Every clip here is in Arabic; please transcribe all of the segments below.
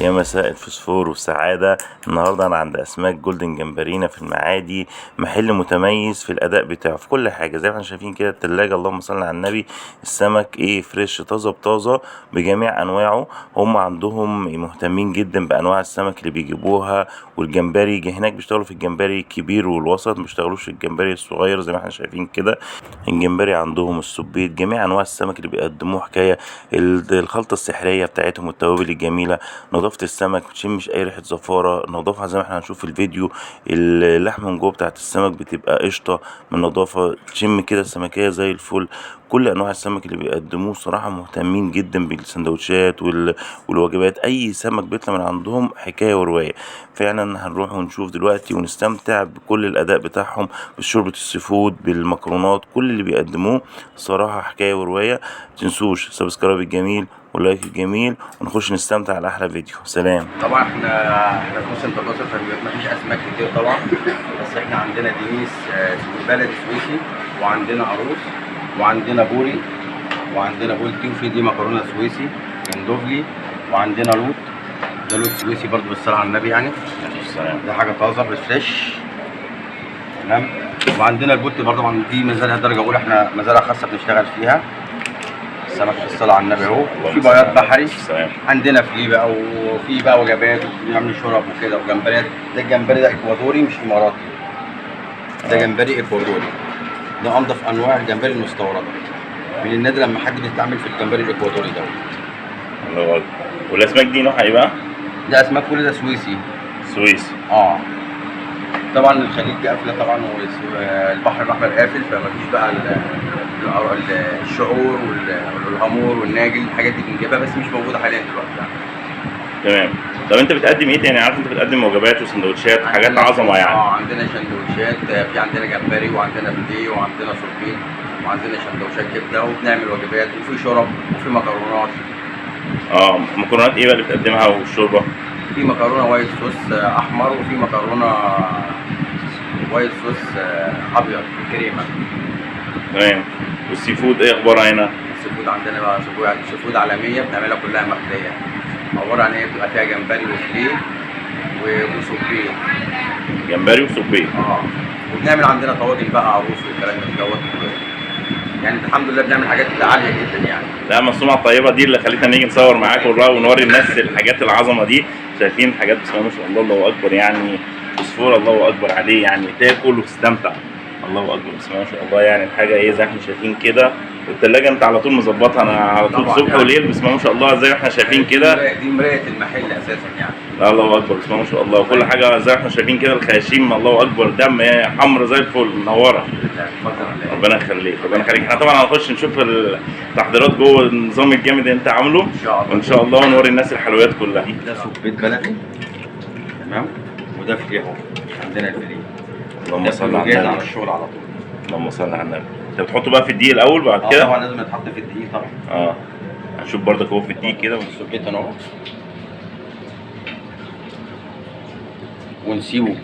يا مساء الفوسفور والسعادة. النهاردة أنا عند أسماك جولدن جمبرينا في المعادي، محل متميز في الأداء بتاعه في كل حاجة. زي ما احنا شايفين كده التلاجة، اللهم صل على النبي، السمك فريش طازة بطازة بجميع أنواعه. هم عندهم مهتمين جدا بأنواع السمك اللي بيجيبوها، والجمبري هناك بيشتغلوا في الجمبري الكبير والوسط، مبيشتغلوش في الجمبري الصغير زي ما احنا شايفين كده. الجمبري عندهم السبيط، جميع أنواع السمك اللي بيقدموه حكاية. الخلطة السحرية بتاعتهم والتوابل الجميلة، نظافة السمك متشمش اي ريحة زفارة، نظافة زي ما احنا هنشوف في الفيديو. اللحمة من جوه بتاعت السمك بتبقى قشطة من نظافة، تشم كده السمكية زي الفل. كل انواع السمك اللي بيقدموه صراحة مهتمين جدا بالسندوتشات والوجبات. اي سمك بيطلع من عندهم حكاية ورواية. فعلا هنروح ونشوف دلوقتي ونستمتع بكل الاداء بتاعهم، بشوربة السي فود، بالمكرونات، كل اللي بيقدموه صراحة حكاية ورواية. متنسوش سبسكرايب الجميل واللايك الجميل، ونخش نستمتع على احلى فيديو. سلام. طبعا احنا في موسم تقاصر فمفيش اسماك كتير طبعا، بس احنا عندنا دينيس بلدي سويسي، وعندنا عروس، وعندنا بوري، وعندنا بولتي، وفي دي مكرونه سويسي جندوفلي، وعندنا لوط. ده لوط سويسي برضو بالصلاه على النبي يعني. ده حاجه طازه بالفريش. تمام. وعندنا البولتي برضو، طبعا دي مزارع درجه اولى، احنا مزارع خاصه بنشتغل فيها. السمك في الصلاة على النبي اهو. في بياض بحري، عندنا فيه بقى، وفي بقى وجبات، وبنعمل شرب وكده وجمبريات. ده الجمبري ده اكوادوري مش اماراتي، ده جمبري اكوادوري. ده انضف انواع الجمبري المستورده. من النادر لما حد بيتعامل في الجمبري الاكوادوري ده. الله اكبر. والاسماك دي نوعها ايه بقى؟ ده اسماك كل ده سويسي. سويسي. طبعا الخليج قافله طبعا، والبحر الاحمر قافل، فمفيش بقى الشعور والهامور والناجل، الحاجات دي بنجيبها بس مش موجوده حاليا دلوقتي يعني. تمام. طب انت بتقدم ايه تاني؟ عارف انت بتقدم وجبات وسندوتشات حاجات عظمه يعني. عندنا سندوتشات، في عندنا جمبري، وعندنا فيليه، وعندنا صبيط، وعندنا سندوتشات كبده، وبنعمل وجبات، وفي شرب، وفي مكرونات. مكرونات ايه بقى اللي بتقدمها والشوربه؟ في مكرونه وايت صوص احمر، وفي مكرونه وايت صوص ابيض كريمه. تمام. والسي فود ايه اخبارها هنا؟ السي فود عندنا بقى سي فود عالميه، بنعملها كلها مخليه، عباره عن بتبقى فيها جمبري وفيليه وصبيط. جمبري وصبيط. وبنعمل عندنا طواجن بقى عروس والكلام من دوت يعني. الحمد لله بنعمل حاجات عاليه جدا يعني. لا، الصنعه الطيبه دي اللي خليتنا نيجي نصور معاكم ونوري الناس الحاجات العظمه دي. شايفين حاجات بسم الله ما شاء الله، الله اكبر يعني. فوسفور الله اكبر عليه يعني، تاكل وتستمتع. الله اكبر بسم الله ما شاء الله يعني. الحاجه زي ما احنا شايفين كده. والثلاجه انت على طول مظبطها، انا على طول صبح يعني وليل بسم الله ما شاء الله، زي ما احنا شايفين كده. دي مرايه المحل اساسا يعني. لا الله اكبر بسم الله ما شاء الله. وكل حاجه زي ما احنا شايفين كده، الخياشيم الله اكبر، دم حمرا زي الفل منوره. ربنا يخليك ربنا يخليك. احنا طبعا هنخش نشوف التحضيرات جوه النظام الجامد اللي انت عامله ان شاء الله، ونوري الناس الحلويات كلها. ده صبيط بلدي. تمام. وده فيليه اهو. عندنا الفيليه. اللهم صل على النبي. على الشغل على طول. اللهم صل على النبي. انت بتحطه بقى في الدقيق الاول بعد كده؟ طبعا لازم يتحط في الدقيق طبعا. هنشوف برضك هو في الدقيق كده. الصبيط اهو، ونسيبه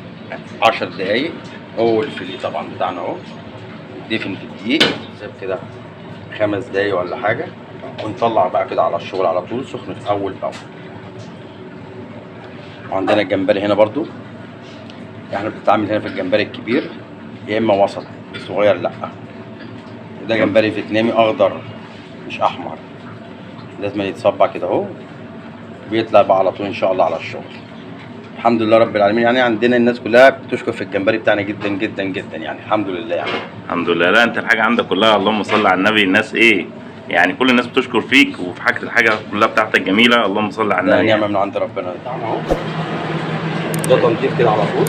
10 دقايق. هو الفيليه طبعا بتاعنا اهو دفن في الدقيق، سيب كده 5 دقايق ولا حاجه، ونطلع بقى كده على الشغل على طول سخن في اول باول. وعندنا الجمبري هنا برضو، احنا بنتعامل هنا في الجمبري الكبير يا اما وسط، الصغير لا. وده جمبري فيتنامي اخضر مش احمر، لازم يتصبع كده اهو، بيطلع بقى على طول ان شاء الله على الشغل. الحمد لله رب العالمين يعني. عندنا الناس كلها بتشكر في الجمبري بتاعنا جدا جدا جدا يعني. الحمد لله يعني. الحمد لله. لا انت الحاجه عندك كلها اللهم صل على النبي. الناس يعني كل الناس بتشكر فيك، وفي حاجه الحاجه كلها بتاعتك جميله. اللهم صل على النبي. نعمه من عند ربنا اهو. ده تنظيف كده على طول.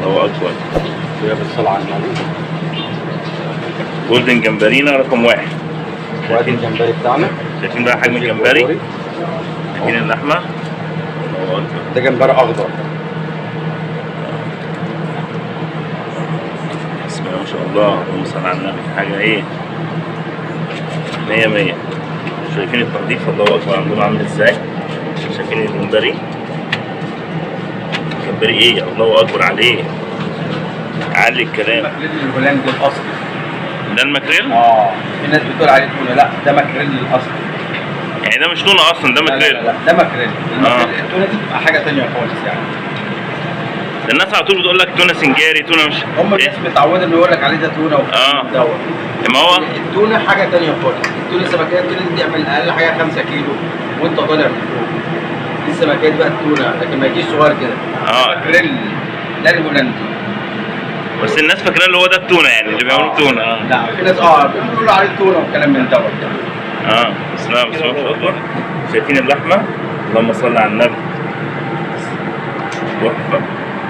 الله اكبر. ويا بالصلاه على النبي. جولدن جمبرينا رقم 1. وادي الجمبري بتاعنا. شايفين بقى حجم الجمبري؟ شايفين اللحمه؟ الله اكبر. ده جمبري اخضر. بسم الله ما شاء الله. اللهم صل على النبي. حاجه 100 100. شايفين التنظيف الله اكبر عندهم عامل ازاي؟ شايفين الجمبري؟ الجمبري الله اكبر عليه. علي الكلام. الماكريل الهولندي الاصلي. ده الماكريل؟ في ناس بتقول عليه تونه، لا ده ماكريل الاصلي. يعني ده مش تونه اصلا، ده لا ماكريل. لا لا، ده ماكريل. التونه دي بتبقى حاجه ثانيه خالص يعني. ده الناس على طول بتقول لك تونه سنجاري، تونه مش هم الناس متعوده انه يقول لك عليه ده تونه دوت. ما هو التونه حاجه ثانيه خالص. التونه السمكيه، التونه دي بتعمل اقل حاجه 5 كيلو وانت طالع من فوق. دي السمكيه دي بقى التونه، لكن ما يجيش صغير كده. ماكريل ده الهولندي. بس الناس فاكره اللي هو ده التونه، يعني اللي بيعملوا تونه. لا، في ناس بيقولوا عليه تونه وكلام من دوت يعني. بسم الله الله اكبر. شايفين اللحمه؟ اللهم صل على النبي. تحفه.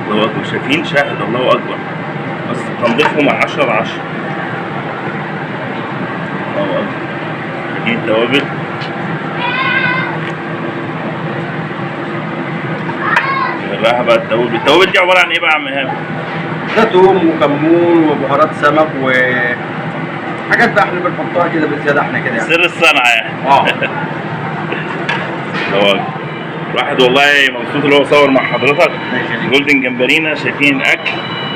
الله اكبر. شايفين؟ شاهد الله اكبر. بس تنظيفهم 10/10. الله اكبر. شايفين التوابل؟ نغرقها بقى التوابل. التوابل دي عباره عن ايه بقى يا عم ايهاب؟ ده توم وكمون وبهارات سمك وحاجات بقى احنا بنحطها كده بزياده احنا كده يعني. سر الصنعه يعني. الله اكبر. الواحد والله مبسوط اللي هو صور مع حضرتك جولدن جمبرينا. شايفين الاكل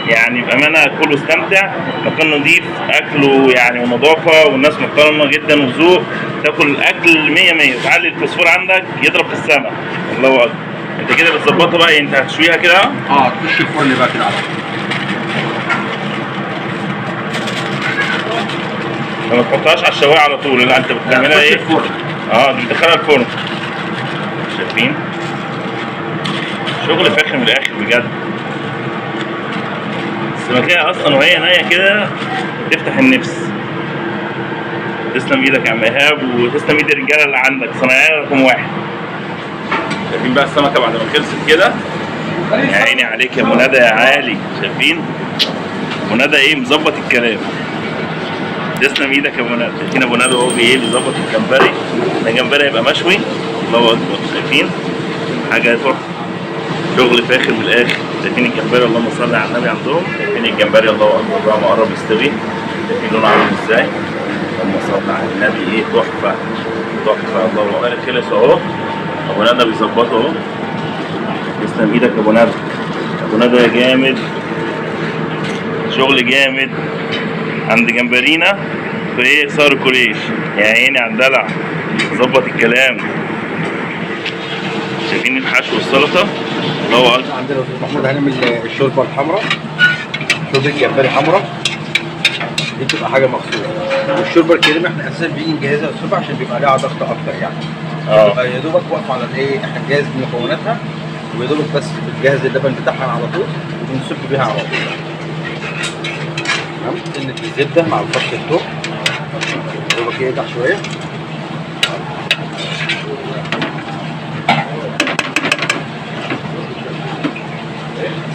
يعني بامانه كله استمتع، مكان نظيف، اكله يعني ونظافه، والناس محترمه جدا وذوق. تاكل الاكل 100 تعلي الفوسفور عندك يضرب في السماء. الله اكبر. انت كده بتظبطها بقى، انت هتشويها كده؟ تخش الفرن بقى كده على طول. ما تحطهاش على الشوايه على طول، لا انت بتعملها ايه؟ الفرن. دي بتدخلها الفرن. شايفين؟ شغل فاخر من الاخر بجد. السمكية اصلا وهي نية كده تفتح النفس. تسلم ايدك يا عم ايهاب، وتسلم ايد الرجاله اللي عندك، صنايعيه رقم 1. شايفين بقى السمكه بعد ما خلصت كده؟ يا عيني عليك يا ابو ندى يا عالي. شايفين؟ ابو ندى ايه مظبط الكلام. تسلم ايدك يا ابو ندى. شايفين ابو ندى وهو بيظبط الجمبري. ده جمبري هيبقى مشوي. الله اكبر. شايفين؟ حاجه تحفه. شغل فاخر من الاخر. شايفين الجمبري؟ اللهم صل على النبي عندهم. شايفين الجمبري؟ الله اكبر بقى ما قرب يستوي. شايفين لونه عامل ازاي؟ اللهم صل على النبي. ايه تحفه تحفه. الله اكبر. خلص اهو. ابو ندى بيظبطه اهو. تسلم ايدك يا ابو ندى. ابو ندى يا جامد. شغل جامد عند جمبرينا في ايه؟ صار كوليش. يا عيني على الدلع. ظبط الكلام. شايفين الحشو والسلطه؟ الله اكبر. عندنا استاذ محمود هنعمل الشوربه الحمراء، شوربه جمبري حمراء. دي بتبقى حاجه مخصوصه. والشوربه الكريمه احنا اساسا بنيجي نجهزها الصبح عشان بيبقى عليها ضغط اكتر يعني. يا دوبك واقفه على الايه، احنا بنجهز مكوناتها ويا دوبك بس بنجهز اللبن بتاعها على طول وبنصب بيها على طول. تمام. سنه الزبده مع الفص الثوم يا دوبك يقطع شويه.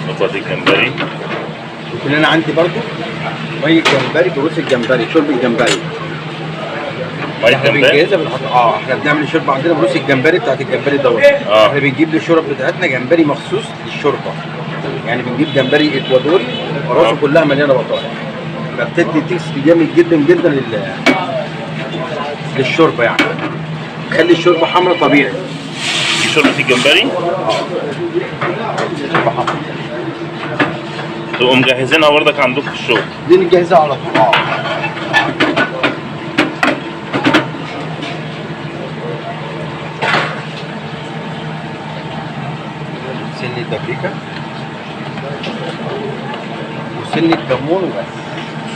نقطة الجمبري. يمكن انا عندي برضو ميه جمبري، بروس الجمبري، شرب الجمبري. ميه احنا بنجهزها بنحط احنا بنعمل الشوربه عندنا بروس الجمبري بتاعت الجمبري دوت. احنا بنجيب للشوربه بتاعتنا جمبري مخصوص للشوربه. يعني بنجيب جمبري اكوادوري راسه كلها مليانه بطاطا. فبتدي تيست جامد جدا جدا للشوربه يعني. تخلي الشوربه حمرا طبيعي. دي شوربة الجمبري؟ شوربه حمرا. تبقوا مجهزينها برضك عندكم في الشغل؟ دي نجهزها على طول. سنة بابريكا وسنة كمون وبس.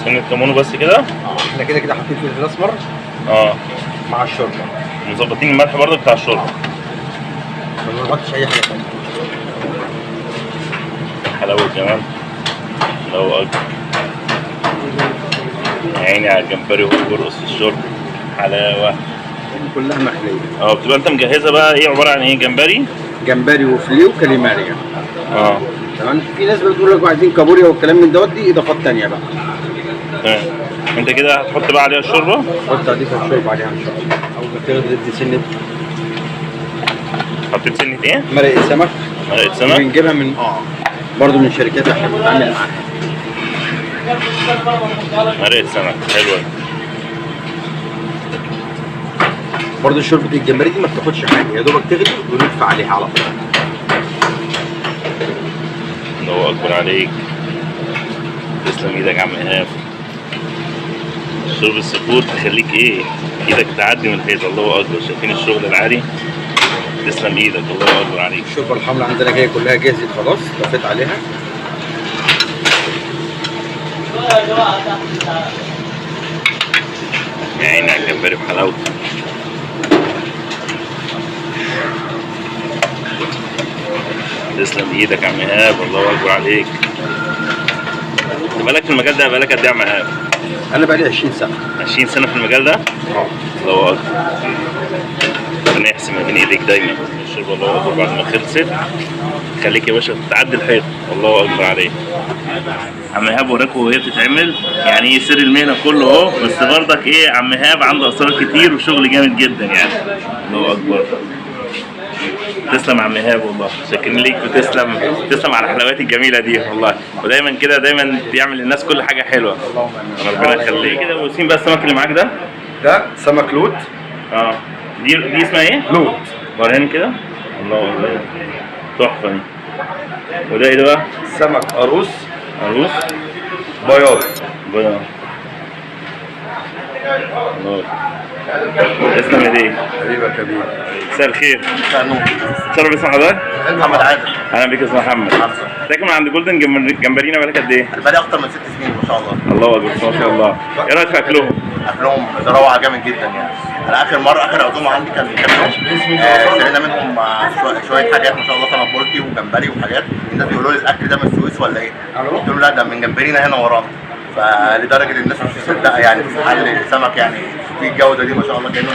سنة كمون وبس كده؟ احنا كده كده حاطين فلفل اسمر مع الشوربة. مظبطين الملح برضه بتاع الشوربة. ما بنحطش اي حاجة تانية. حلاوة كمان. الله اكبر. يا عيني على الجمبري وهو بيرقص في الشوربة. حلاوة. كلها مخلية. بتبقى انت مجهزة بقى ايه؟ عبارة عن ايه؟ جمبري وفليه وكاليماريا. تمام. في ناس بتقول لك عايزين كابوريا والكلام من دوت، دي اضافات تانية بقى. تمام. انت كده هتحط بقى عليها الشوربة؟ حط الشوربة عليها ان شاء الله. اول ما تغلي تدي سنة. حطيت سنة ايه؟ مرقة سمك. مرقة سمك؟ بنجيبها من برضه من شركات احنا بنتعامل معاها. مرقة سمك حلوة. برضه شوربة الجمبري دي ما بتاخدش حاجة، يا دوبك تغلي ونلف عليها على طول. الله أكبر عليك. تسلم إيدك يا عم إيهاب. شرب السي فود تخليك ايه، ايدك تعدي من الحيط. الله اكبر، شايفين الشغل العالي؟ تسلم ايدك، الله اكبر عليك. الشوربه الحمراء عندنا جايه كلها جاهزه خلاص، لفيت عليها. يا عيني على الجمبري بحلاوته. تسلم ايدك يا عم ايهاب، الله اكبر عليك. انت بالك في المجال ده بقالك قد ايه يا عم ايهاب؟ انا بقالي 20 سنه. 20 سنه في المجال ده؟ الله اكبر. ربنا يحسن ما بين ايديك دايما. الشرب الله اكبر بعد ما خلصت خليك يا باشا تعدي الحيط. الله اكبر عليك. عم ايهاب وراكم وهي بتتعمل، يعني ايه سر المهنه كله اهو، بس برضك ايه عم ايهاب عنده اسرار كتير وشغل جامد جدا يعني. الله اكبر. تسلم يا عم ايهاب والله، شاكرين ليك، وتسلم على الحلويات الجميله دي والله، ودايما كده دايما بيعمل للناس كل حاجه حلوه. ربنا يخليك. كده وسيم بقى السمك اللي معاك ده سمك لوت. اه دي اسمها ايه؟ لوت. وريني كده. الله اكبر، تحفه دي. وده ايه ده بقى؟ سمك عروس بياض. بياض. الله. تسلم ايديك حبيبي يا كبير. مساء الخير. مساء النور. تشرف اسم حضرتك؟ محمد عادل. اهلا بيك يا استاذ محمد. ساكن من عند جولدن جمبرينا بقالك قد ايه؟ بقالي اكتر من 6 سنين ما شاء الله. الله اكبر ما شاء الله. ايه رايك في اكلهم؟ اكلهم روعه جامد جدا يعني. انا اخر عزومه عندي كان من كام يوم، اشترينا منهم شويه حاجات ما شاء الله، سمك بلطي وجمبري وحاجات. الناس بيقولوا لي الاكل ده من السويس ولا ايه؟ قلت لهم لا ده من جمبرينا هنا ورانا. فلدرجه الناس مش مصدقه يعني، في محل سمك يعني في الجوده دي ما شاء الله كانهم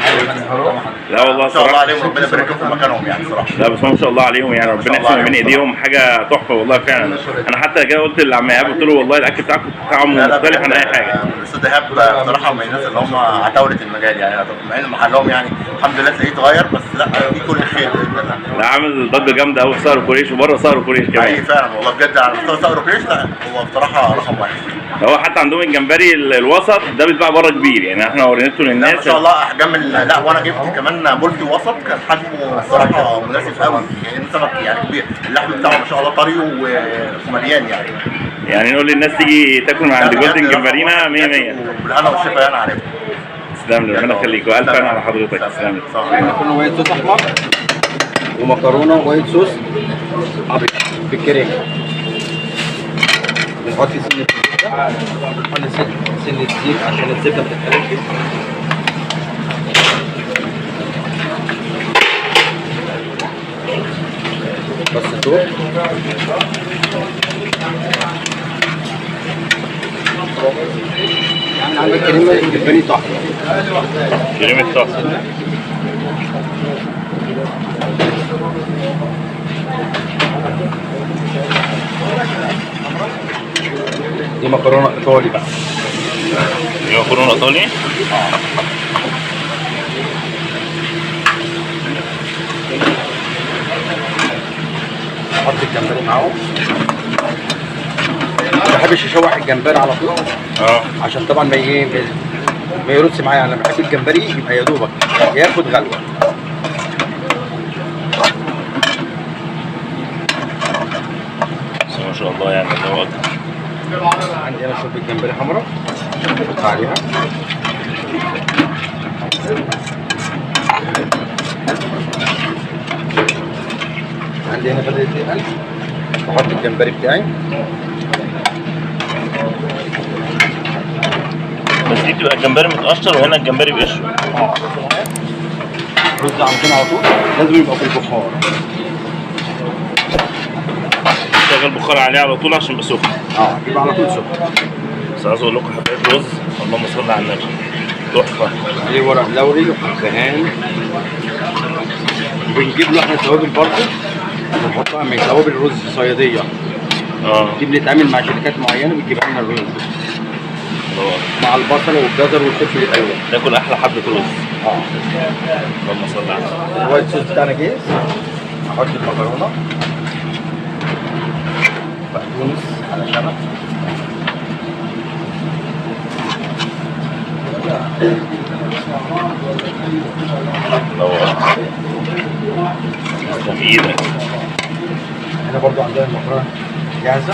لا والله ما شاء الله عليهم، ربنا يبارك لهم في مكانهم يعني صراحه. لا بس ما شاء الله عليهم يعني، ربنا يحسن من ايديهم، حاجه تحفه والله فعلا. انا حتى جاي قلت لعم ايهاب قلت له والله الاكل بتاعكم طعمه مختلف عن اي حاجه. الاستاذ ايهاب بصراحه من الناس اللي هم عتاوله المجال يعني، مع ان محلهم يعني الحمد لله تلاقيه اتغير، بس لا في كل خير باذن الله. لا عامل ضجه جامده قوي في صقر قريش وبره صقر قريش كمان. حقيقي فعلا والله بجد، على مستوى صقر قريش لا هو بصراحه رقم واحد. هو حتى عندهم الجمبري الوسط ده بيتباع بره كبير يعني، احنا ورينته للناس ما شاء الله احجام لا وانا جبت كمان بولتي وسط كان حجمه بصراحه مناسب قوي يعني، سمك يعني كبير، اللحم بتاعه ما شاء الله طري ومليان يعني. يعني نقول للناس تيجي تاكل من عند جولدن جمبرينا 100 100. بالهنا والشفا انا عارف. تسلم لي ربنا يخليك، والف هنا على حضرتك. تسلم لي. كنا وايت صوص احمر ومكرونه وايت صوص ابيض بالكريمه. بنحط سنه زبده، بنحط سنه زيت عشان الزبده ما تتحرقش. بس توب عندك كريمه جمبري تحفه. كريمه تحفه. دي مكرونه ايطالي بقى. دي مكرونه ايطالي؟ حط الجمبري معاهم. ما بحبش اشوح الجمبري على طول عشان طبعا ما يردش معايا. انا بحب الجمبري يبقى يا دوبك ياخد غلوه. ما شاء الله يعني الله اكبر. عندي انا شوربه جمبري حمراء احط عليها. عندي هنا بدله القلب بحط الجمبري بتاعي. بس دي بتبقى الجمبري متقشر وهنا الجمبري بقشره. رز عندنا على طول لازم يبقى في البخار. شغل بخار عليه على طول عشان يبقى سخن. يبقى على طول سخن. بس عايز اقول لكم حبايه رز اللهم صل على النبي تحفه. عليه ورق لوري وحبهان. وبنجيب له احنا توابل برضه بنحطها من توابل الرز الصياديه. دي بنتعامل مع شركات معينه بتجيبها لنا الرز مع البصله والجزر والفلفل الالوان. تاكل احلى حبه رز. اللهم صل على النبي. الوايت صوص بتاعنا جاهز. احط المكرونه بقدونس على شبت. الله اكبر. تسلم ايدك. هنا برضو عندنا المكرونه جاهزه.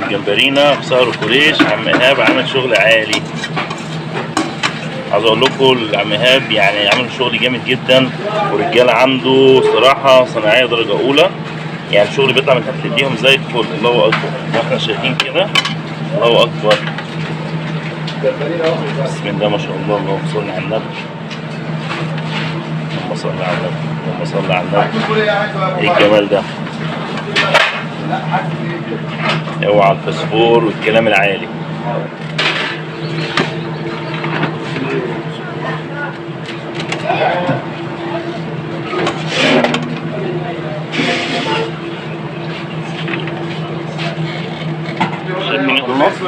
جمبرينا في سهر الكوريش. عم ايهاب عامل شغل عالي. عايز اقول لكم عم ايهاب يعني عامل شغل جامد جدا، والرجاله عنده صراحه صناعيه درجه اولى، يعني الشغل بيطلع من تحت ايديهم زي الفل. الله اكبر، واحنا شايفين كده. الله اكبر، بسم الله ما شاء الله. اللهم صل على النبي، اللهم صل على النبي، اللهم صل على النبي. ايه الجمال ده؟ اوعى الفسفور والكلام العالي.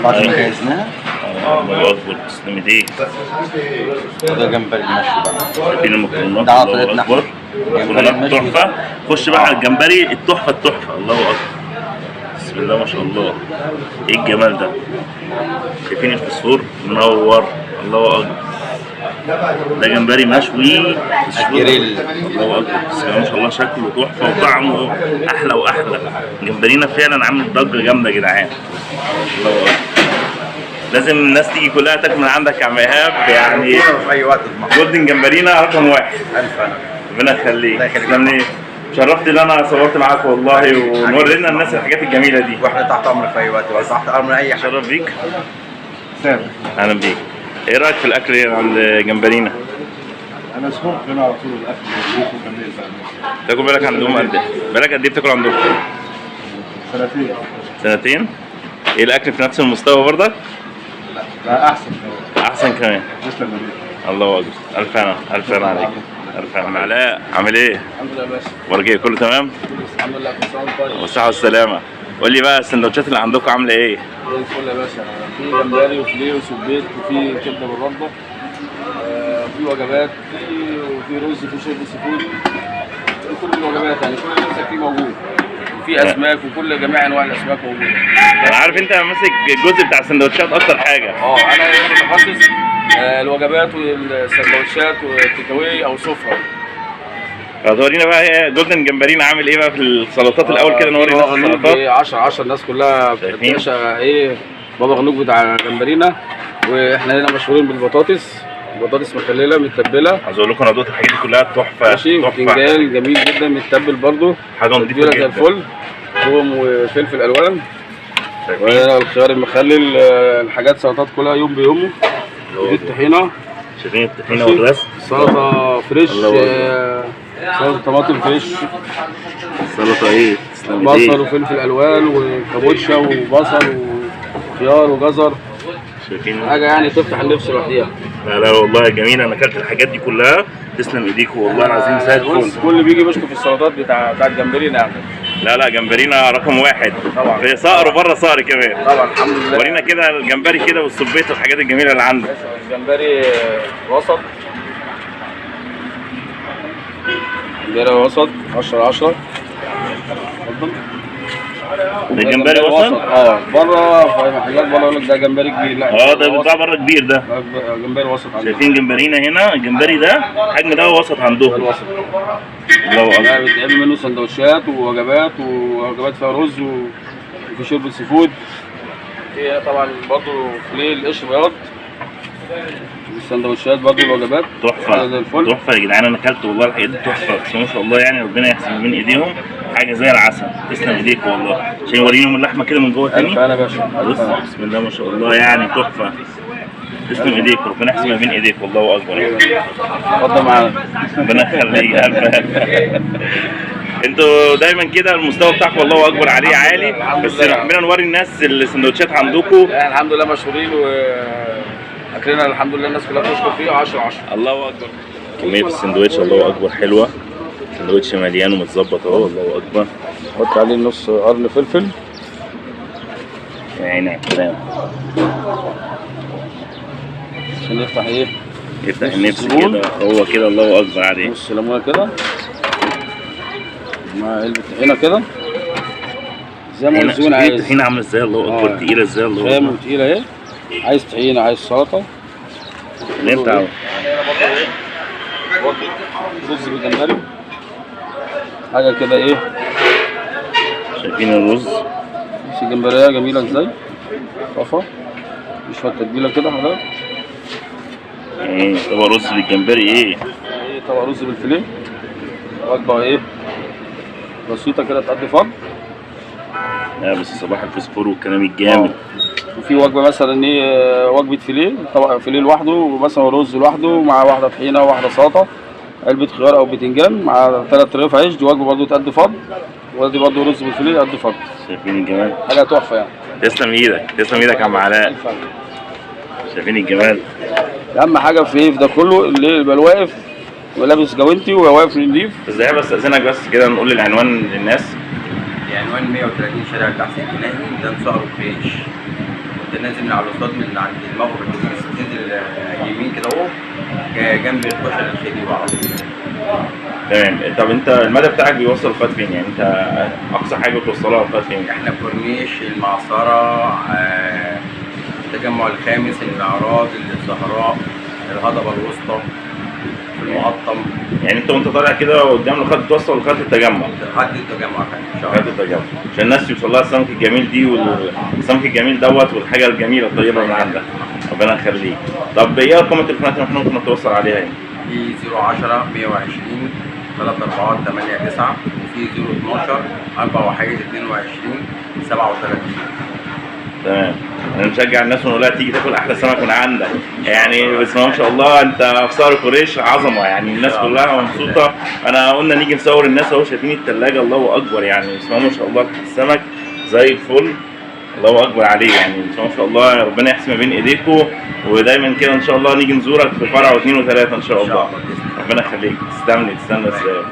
بعد ما جهزناها الله اكبر، تسلم ايديك. وده جمبري مشوي بقى. شايفين المكرونات؟ ده الله عطلتنا اكبر، جمبري مكرونات مشوي. تحفه. خش بقى على الجمبري التحفه التحفه. الله اكبر، بسم الله ما شاء الله. ايه الجمال ده؟ شايفين الفسفور منور؟ الله اكبر، ده جمبري مشوي الجريل. الله اكبر، بسم الله ما شاء الله. شكله تحفه وطعمه احلى واحلى. جمبرينا فعلا عامل ضجه جامده يا جدعان. الله اكبر، لازم الناس تيجي كلها تاكل من عندك يا عم ايهاب. يعني في اي وقت جولدن جمبرينا رقم واحد. الف انا. ربنا يخليك. الله يخليك. تسلم لي. شرفت ان انا صورت معاك والله، ونورينا الناس الحاجات الجميله دي. واحنا تحت امرك في اي وقت، ولا تحت امر اي حاجه. شرف بيك. سامح، اهلا بيك. ايه رايك في الاكل هنا عند جمبرينا؟ انا سمعت هنا على طول الاكل مظبوط وجميل بقى. تاكل بالك عندهم قد ايه؟ بالك قد ايه بتاكل عندهم؟ سنتين. سنتين؟ ايه الاكل في نفس المستوى برضك؟ لا احسن كمان. احسن كمان. تسلم يا بيه. الله اكبر، الف هنا، الف هنا عليك. الف هنا. علاء عامل ايه؟ الحمد لله يا باشا. اخبارك ايه؟ كله تمام؟ الحمد لله كل سنه وانت طيب. والصحه والسلامه. قول لي بقى السندوتشات اللي عندكم عامله ايه؟ زي الفل يا باشا، في جمبري وفيليه وسبيت وفي كبده بالرده، وفي وجبات، وفي رز، في شوربه سي فود، كل الوجبات يعني كل اللي نفسك فيه موجود. وفي اسماك وكل جميع انواع الاسماك موجوده. انا عارف انت ماسك الجزء بتاع السندوتشات اكتر حاجه. انا متخصص الوجبات والسندوتشات والتيك اواي او سفره. فتورينا بقى ايه جولدن جمبرينا عامل ايه بقى في السلطات الاول كده، نوري الناس السلطات. 10 الناس كلها شايفين؟ باشا ايه بابا غنوج بتاع جمبرينا. واحنا هنا مشهورين بالبطاطس، بطاطس مخلله متبله. عايز اقول لكم انا دوت الحاجات دي كلها تحفه ماشي، تحفه، وبتنجان جميل جدا متبل برضه، حاجه نضيفه تتبيله زي جدا. الفل، ثوم وفلفل الوان، شايفين؟ وهنا الخيار المخلل، الحاجات سلطات كلها يوم بيومه. ودي الطحينه، شايفين الطحينه والرسم؟ سلطه فريش، الله سلطه طماطم فريش، السلطه ايه؟ تسلم بصل ايديك. وفلفل الوان وكابوتشا وبصل وخيار وجزر، شايفين؟ حاجه يعني تفتح النفس لوحديها. لا لا والله جميل، انا اكلت الحاجات دي كلها. تسلم ايديكم والله العظيم زي الفل. بص كل بيجي بيشكر في السلطات بتاعت جمبرينا يعني. لا لا جمبرينا رقم واحد طبعا. في صقر وبره صقر كمان. طبعا الحمد لله. ورينا كده الجمبري كده والسبيط والحاجات الجميله اللي عندك. الجمبري وسط، جمبري وسط 10/10. اتفضل. ده جمبري وسط؟ بره في محلات بره يقول لك ده جمبري كبير، لا ده بتاع بره كبير ده. جمبري وسط عندنا. شايفين جمبرينا هنا؟ الجمبري ده حجم ده وسط عندهم. الوسط الله ده اكبر. بيتعمل منه سندوتشات ووجبات، ووجبات فيها رز وفي شوربه سي فود. في طبعا برضه فيليه القشر بياض، السندوتشات برضه الوجبات تحفه زي الفل. تحفه يا جدعان، انا اكلت والله الحاجات دي تحفه، بس ما شاء الله يعني ربنا يحسن من ايديهم حاجه زي العسل. تسلم ايديك والله. عشان يوريهم اللحمه كده من جوه تاني. انا باشا بص بسم الله ما شاء الله يعني تحفه. تسلم ايديك وربنا يحسن ما بين ايديك والله اكبر. اتفضل معانا. ربنا يخليك. انتوا دايما كده المستوى بتاعكم والله اكبر عليه عالي، بس حبينا نوري الناس السندوتشات عندكم. يعني الحمد لله مشهورين واكلنا الحمد لله الناس كلها بتشكر فيه 10/10. الله اكبر. كمية السندوتش الله اكبر حلوة. سندوتش مليان ومتظبط اهو. الله اكبر. حط عليه نص قرن فلفل. يا عيني على الكلام. عشان يفتح ايه؟ يفتح نص النفس ليمون. كده. هو كده الله اكبر عليه. نص ليمونه كده مع علبه طحينه كده زي ما الزبون عايز. الطحينة عاملة ازاي؟ الله اكبر. تقيلة ازاي؟ الله خام اكبر. وتقيله اهي. عايز طحينه عايز سلطه. اللي انت عاوزه. رز بالجمبري حاجه كده ايه. شايفين الرز؟ بص الجمبريه جميله ازاي، صفا مش تتبيله كده حضرتك. ايه طبق رز بالجمبري ايه؟ ايه طبق رز بالفيليه، وجبه ايه بسيطه كده تقضي فن. لا بس صباح الفوسفور والكلام الجامد. وفي وجبه مثلا ايه وجبه فيليه، طبق فيليه لوحده ومثلا رز لوحده مع واحده طحينه وواحده سلطه، علبه خيار او بتنجان مع 3 رغيف عيش، دي وجبه برضه تقضي فن. ودي برضه رز بالفيليه تقضي فن. شايفين الجمال؟ حاجه تحفه يعني. تسلم ايدك تسلم ايدك يا عم علاء. شايفين الجمال؟ اهم حاجه في ايه في ده كله اللي يبقى واقف ولابس جوانتي وواقف نضيف. ازاي بس استاذنك بس كده نقول العنوان للناس. عنوان 130 شارع التحسين الجنائي، ده نصار الكريش. انت نازل من على الوسط من عند المغرب الاتوبيس، تنزل يمين كده اهو جنب الكشري الخديوي على طول. تمام. طب انت المدى بتاعك بيوصل لغايه فين؟ يعني انت اقصى حاجه بتوصلها لغايه فين؟ احنا كورنيش المعصره، التجمع الخامس، المعراض، الزهراء، الهضبه الوسطى، المقطم. يعني انت وانت طالع كده قدام لغايه توصل لغايه التجمع. لحد التجمع ان شاء لغايه الله. التجمع عشان الناس يوصل لها السمك الجميل دي والسمك الجميل دوت والحاجه الجميله الطيبه من عندك. ربنا يخليك. طب ايه ارقام التليفونات اللي احنا ممكن نتواصل عليها يعني؟ في 010 120 3489 وفي 012 41 22 37. تمام. انا نشجع الناس ونقول لها تيجي تاكل احلى سمك من عندك. يعني بسم الله ما شاء الله انت في صقر قريش عظمه، يعني الناس كلها مبسوطه. انا قلنا نيجي نصور الناس اهو، شايفين الثلاجه الله اكبر، يعني بسم الله ما شاء الله السمك زي الفل، الله اكبر عليه. يعني بسم الله ما شاء الله ربنا يحسن ما بين ايديكم، ودايما كده ان شاء الله نيجي نزورك في فرع واثنين وثلاثه ان شاء الله. ربنا يخليك. تسلم لي ازاي.